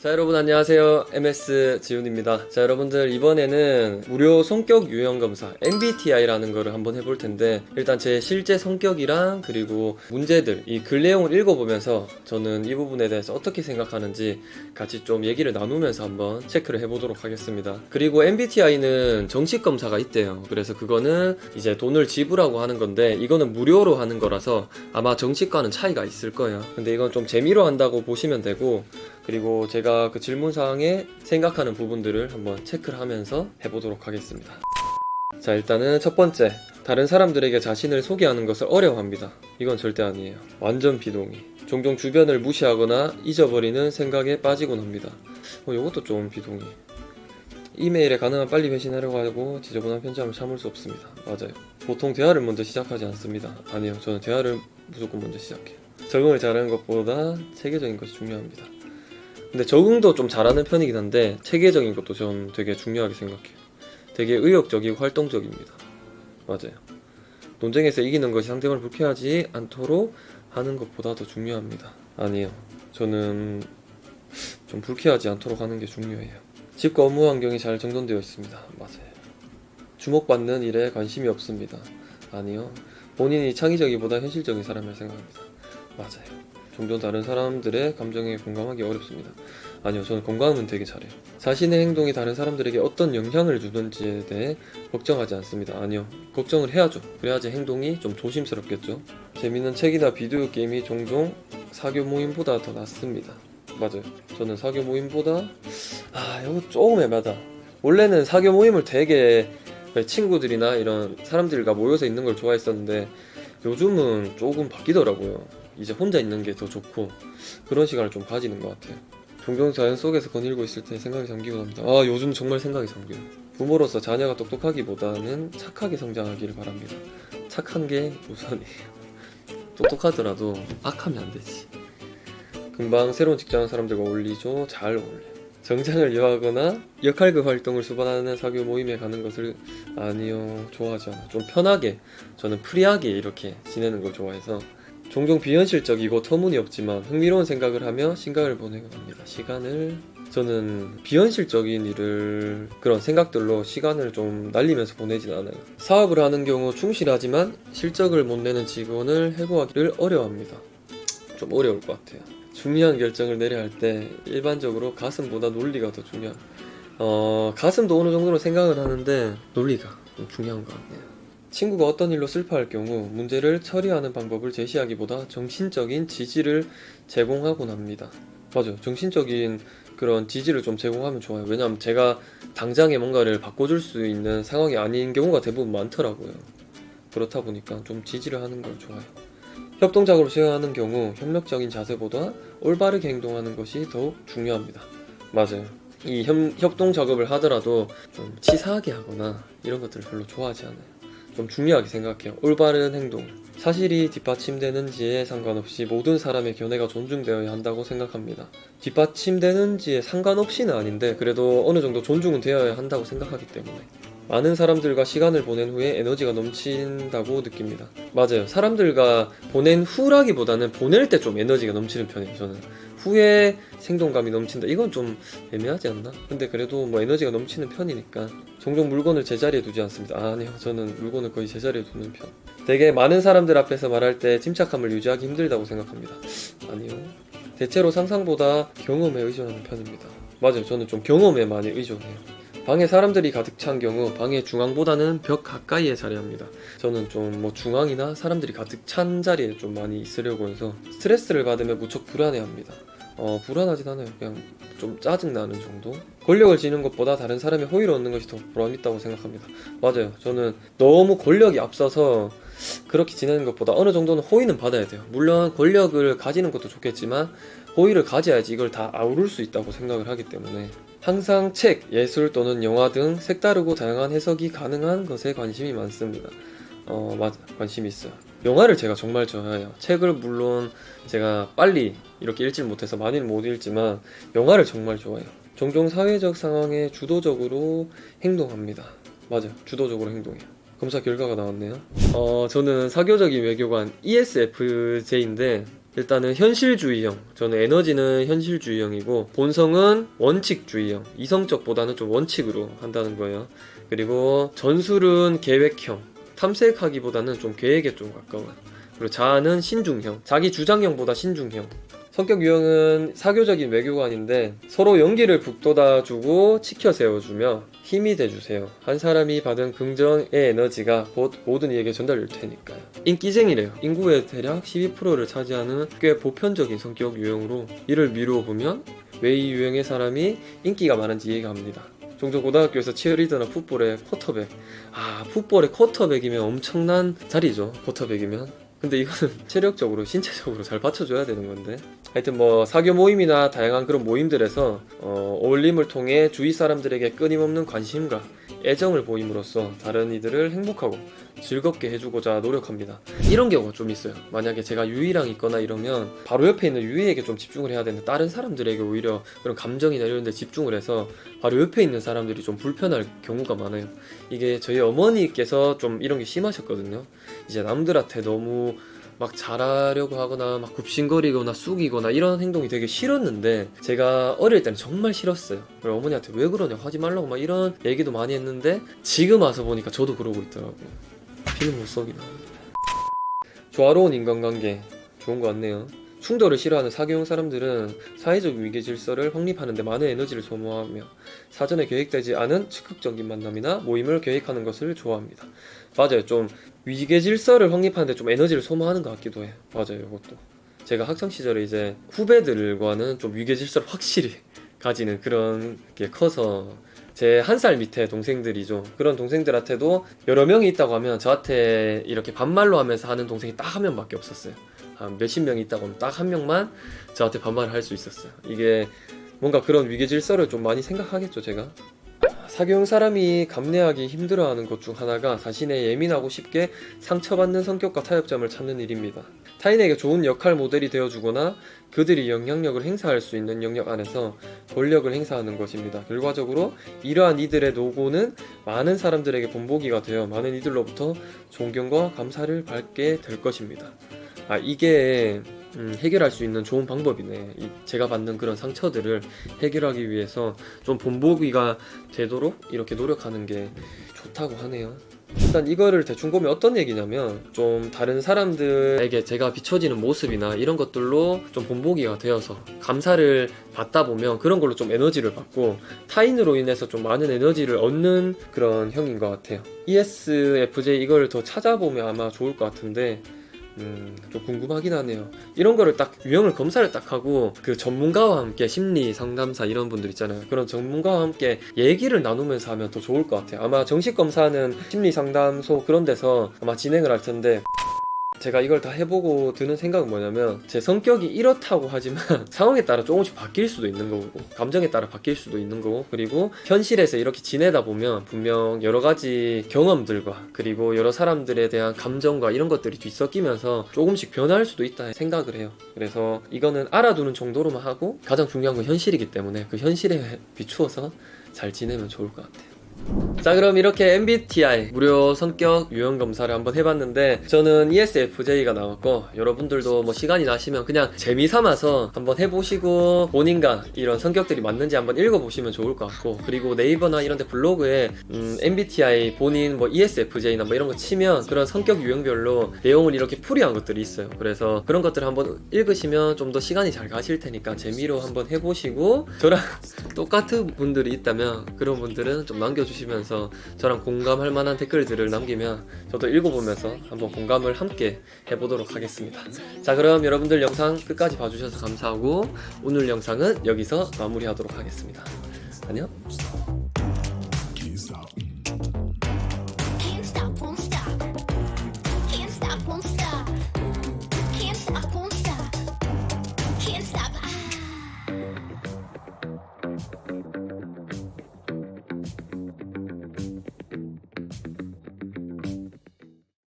자, 여러분 안녕하세요. MS 지훈입니다. 자, 여러분들 이번에는 무료 성격 유형 검사 MBTI라는 거를 한번 해볼 텐데, 일단 제 실제 성격이랑 그리고 문제들, 이 글 내용을 읽어보면서 저는 이 부분에 대해서 어떻게 생각하는지 같이 좀 얘기를 나누면서 한번 체크를 해보도록 하겠습니다. 그리고 MBTI는 정식 검사가 있대요. 그래서 그거는 이제 돈을 지불하고 하는 건데, 이거는 무료로 하는 거라서 아마 정식과는 차이가 있을 거예요. 근데 이건 좀 재미로 한다고 보시면 되고, 그리고 제가 그 질문사항에 생각하는 부분들을 한번 체크를 하면서 해보도록 하겠습니다. 자, 일단은 첫 번째, 다른 사람들에게 자신을 소개하는 것을 어려워합니다. 이건 절대 아니에요. 완전 비동의. 종종 주변을 무시하거나 잊어버리는 생각에 빠지곤 합니다. 이것도 좀 비동의. 이메일에 가능한 빨리 회신하려고 하고 지저분한 편지함을 참을 수 없습니다. 맞아요. 보통 대화를 먼저 시작하지 않습니다. 아니요, 저는 대화를 무조건 먼저 시작해요. 적응을 잘하는 것보다 체계적인 것이 중요합니다. 근데 적응도 좀 잘하는 편이긴 한데 체계적인 것도 전 되게 중요하게 생각해요. 되게 의욕적이고 활동적입니다. 맞아요. 논쟁에서 이기는 것이 상대방을 불쾌하지 않도록 하는 것보다 더 중요합니다. 아니요, 저는 좀 불쾌하지 않도록 하는 게 중요해요. 집과 업무 환경이 잘 정돈되어 있습니다. 맞아요. 주목받는 일에 관심이 없습니다. 아니요, 본인이 창의적이보다 현실적인 사람을 생각합니다. 맞아요. 종종 다른 사람들의 감정에 공감하기 어렵습니다. 아니요, 저는 공감은 되게 잘해요. 자신의 행동이 다른 사람들에게 어떤 영향을 주는지에 대해 걱정하지 않습니다. 아니요, 걱정을 해야죠. 그래야지 행동이 좀 조심스럽겠죠. 재밌는 책이나 비디오 게임이 종종 사교 모임보다 더 낫습니다. 맞아요. 저는 사교 모임보다 이거 조금 애매하다. 원래는 사교 모임을 되게 친구들이나 이런 사람들과 모여서 있는 걸 좋아했었는데 요즘은 조금 바뀌더라고요. 이제 혼자 있는 게 더 좋고 그런 시간을 좀 가지는 것 같아요. 종종 자연 속에서 거닐고 있을 때 생각이 잠기곤 합니다. 요즘 정말 생각이 잠겨요. 부모로서 자녀가 똑똑하기보다는 착하게 성장하기를 바랍니다. 착한 게 우선이에요. 똑똑하더라도 악하면 안 되지. 금방 새로운 직장 사람들과 어울리죠. 잘 어울려요. 정장을 여하거나 역할극 활동을 수반하는 사교 모임에 가는 것을 아니요, 좋아하지 않아요. 좀 편하게, 저는 프리하게 이렇게 지내는 걸 좋아해서 종종 비현실적이고 터무니없지만 흥미로운 생각을 하며 시간을 보내곤 합니다. 저는 비현실적인 일을 그런 생각들로 시간을 좀 날리면서 보내진 않아요. 사업을 하는 경우 충실하지만 실적을 못 내는 직원을 해고하기를 어려워합니다. 좀 어려울 것 같아요. 중요한 결정을 내려야 할 때 일반적으로 가슴보다 논리가 더 중요합니다. 가슴도 어느 정도로 생각을 하는데 논리가 좀 중요한 것 같네요. 친구가 어떤 일로 슬퍼할 경우 문제를 처리하는 방법을 제시하기보다 정신적인 지지를 제공하곤 합니다. 맞아요. 정신적인 그런 지지를 좀 제공하면 좋아요. 왜냐하면 제가 당장에 뭔가를 바꿔줄 수 있는 상황이 아닌 경우가 대부분 많더라고요. 그렇다 보니까 좀 지지를 하는 걸 좋아해요. 협동작업을 수행하는 경우 협력적인 자세보다 올바르게 행동하는 것이 더욱 중요합니다. 맞아요. 이 협동작업을 하더라도 좀 치사하게 하거나 이런 것들을 별로 좋아하지 않아요. 좀 중요하게 생각해요. 올바른 행동. 사실이 뒷받침되는지에 상관없이 모든 사람의 견해가 존중되어야 한다고 생각합니다. 뒷받침되는지에 상관없이는 아닌데 그래도 어느 정도 존중은 되어야 한다고 생각하기 때문에 많은 사람들과 시간을 보낸 후에 에너지가 넘친다고 느낍니다. 맞아요. 사람들과 보낸 후라기보다는 보낼 때 좀 에너지가 넘치는 편이에요. 저는 후에 생동감이 넘친다, 이건 좀 애매하지 않나? 근데 그래도 뭐 에너지가 넘치는 편이니까 종종 물건을 제자리에 두지 않습니다. 아니요, 저는 물건을 거의 제자리에 두는 편. 되게 많은 사람들 앞에서 말할 때 침착함을 유지하기 힘들다고 생각합니다. 아니요, 대체로 상상보다 경험에 의존하는 편입니다. 맞아요, 저는 좀 경험에 많이 의존해요. 방에 사람들이 가득 찬 경우 방의 중앙보다는 벽 가까이에 자리합니다. 저는 좀 뭐 중앙이나 사람들이 가득 찬 자리에 좀 많이 있으려고 해서 스트레스를 받으면 무척 불안해합니다. 불안하진 않아요. 그냥 좀 짜증나는 정도? 권력을 쥐는 것보다 다른 사람의 호의를 얻는 것이 더 보람있다고 생각합니다. 맞아요. 저는 너무 권력이 앞서서 그렇게 지내는 것보다 어느 정도는 호의는 받아야 돼요. 물론 권력을 가지는 것도 좋겠지만 호의를 가져야지 이걸 다 아우를 수 있다고 생각을 하기 때문에 항상 책, 예술 또는 영화 등 색다르고 다양한 해석이 가능한 것에 관심이 많습니다. 맞아, 관심이 있어요. 영화를 제가 정말 좋아해요. 책을 물론 제가 빨리 이렇게 읽질 못해서 많이는 못 읽지만 영화를 정말 좋아해요. 종종 사회적 상황에 주도적으로 행동합니다. 맞아요, 주도적으로 행동해요. 검사 결과가 나왔네요. 저는 사교적인 외교관 ESFJ인데 일단은 현실주의형, 저는 에너지는 현실주의형이고 본성은 원칙주의형, 이성적보다는 좀 원칙으로 한다는 거예요. 그리고 전술은 계획형, 탐색하기보다는 좀 계획에 좀 가까워요. 그리고 자아는 신중형, 자기 주장형보다 신중형. 성격 유형은 사교적인 외교관인데 서로 연기를 북돋아주고 치켜 세워주며 힘이 돼주세요. 한 사람이 받은 긍정의 에너지가 곧 모든 이에게 전달될 테니까요. 인기쟁이래요. 인구의 대략 12%를 차지하는 꽤 보편적인 성격 유형으로 이를 미루어 보면 왜 이 유형의 사람이 인기가 많은지 이해가 갑니다. 종종 고등학교에서 치어리더나 풋볼의 쿼터백, 풋볼의 쿼터백이면 엄청난 자리죠. 쿼터백이면. 근데 이거는 체력적으로 신체적으로 잘 받쳐줘야 되는 건데, 하여튼 뭐 사교 모임이나 다양한 그런 모임들에서 어울림을 통해 주위 사람들에게 끊임없는 관심과 애정을 보임으로써 다른 이들을 행복하고 즐겁게 해주고자 노력합니다. 이런 경우가 좀 있어요. 만약에 제가 유이랑 있거나 이러면 바로 옆에 있는 유이에게 좀 집중을 해야 되는데 다른 사람들에게 오히려 그런 감정이나 이런 데 집중을 해서 바로 옆에 있는 사람들이 좀 불편할 경우가 많아요. 이게 저희 어머니께서 좀 이런 게 심하셨거든요. 이제 남들한테 너무 막 잘하려고 하거나 막 굽신거리거나 쑥이거나 이런 행동이 되게 싫었는데, 제가 어릴 때는 정말 싫었어요. 그래서 어머니한테 왜 그러냐고, 하지 말라고 막 이런 얘기도 많이 했는데 지금 와서 보니까 저도 그러고 있더라고요. 피는 못 썩이나. 조화로운 인간관계 좋은 것 같네요. 충돌을 싫어하는 사교형 사람들은 사회적 위계 질서를 확립하는 데 많은 에너지를 소모하며 사전에 계획되지 않은 즉흥적인 만남이나 모임을 계획하는 것을 좋아합니다. 맞아요. 좀 위계 질서를 확립하는 데 좀 에너지를 소모하는 것 같기도 해요. 맞아요. 이것도 제가 학창시절에 이제 후배들과는 좀 위계 질서를 확실히 가지는 그런 게 커서 제 1살 밑에 동생들이죠. 그런 동생들한테도 여러 명이 있다고 하면 저한테 이렇게 반말로 하면서 하는 동생이 딱 한 명밖에 없었어요. 한 몇십 명이 있다고 하면 딱 한 명만 저한테 반말을 할 수 있었어요. 이게 뭔가 그런 위계 질서를 좀 많이 생각하겠죠, 제가. 사교형 사람이 감내하기 힘들어하는 것 중 하나가 자신의 예민하고 쉽게 상처받는 성격과 타협점을 찾는 일입니다. 타인에게 좋은 역할 모델이 되어주거나 그들이 영향력을 행사할 수 있는 영역 안에서 권력을 행사하는 것입니다. 결과적으로 이러한 이들의 노고는 많은 사람들에게 본보기가 되어 많은 이들로부터 존경과 감사를 받게 될 것입니다. 이게 해결할 수 있는 좋은 방법이네. 제가 받는 그런 상처들을 해결하기 위해서 좀 본보기가 되도록 이렇게 노력하는 게 좋다고 하네요. 일단 이거를 대충 보면 어떤 얘기냐면, 좀 다른 사람들에게 제가 비춰지는 모습이나 이런 것들로 좀 본보기가 되어서 감사를 받다 보면 그런 걸로 좀 에너지를 받고 타인으로 인해서 좀 많은 에너지를 얻는 그런 형인 것 같아요. ESFJ 이걸 더 찾아보면 아마 좋을 것 같은데 좀 궁금하긴 하네요. 이런 거를 딱 유형을 검사를 딱 하고 그 전문가와 함께 심리 상담사 이런 분들 있잖아요. 그런 전문가와 함께 얘기를 나누면서 하면 더 좋을 것 같아요. 아마 정식 검사는 심리 상담소 그런 데서 아마 진행을 할 텐데, 제가 이걸 다 해보고 드는 생각은 뭐냐면, 제 성격이 이렇다고 하지만 상황에 따라 조금씩 바뀔 수도 있는 거고 감정에 따라 바뀔 수도 있는 거고, 그리고 현실에서 이렇게 지내다 보면 분명 여러 가지 경험들과 그리고 여러 사람들에 대한 감정과 이런 것들이 뒤섞이면서 조금씩 변할 수도 있다 생각을 해요. 그래서 이거는 알아두는 정도로만 하고 가장 중요한 건 현실이기 때문에 그 현실에 비추어서 잘 지내면 좋을 것 같아요. 자, 그럼 이렇게 MBTI 무료 성격 유형 검사를 한번 해봤는데, 저는 ESFJ가 나왔고, 여러분들도 뭐 시간이 나시면 그냥 재미삼아서 한번 해보시고 본인과 이런 성격들이 맞는지 한번 읽어보시면 좋을 것 같고, 그리고 네이버나 이런 데 블로그에 MBTI 본인 뭐 ESFJ나 뭐 이런 거 치면 그런 성격 유형별로 내용을 이렇게 풀이한 것들이 있어요. 그래서 그런 것들을 한번 읽으시면 좀 더 시간이 잘 가실 테니까 재미로 한번 해보시고, 저랑 똑같은 분들이 있다면 그런 분들은 좀 남겨주시면서 저랑 공감할 만한 댓글들을 남기면 저도 읽어보면서 한번 공감을 함께 해보도록 하겠습니다. 자, 그럼 여러분들 영상 끝까지 봐주셔서 감사하고 오늘 영상은 여기서 마무리하도록 하겠습니다. 안녕.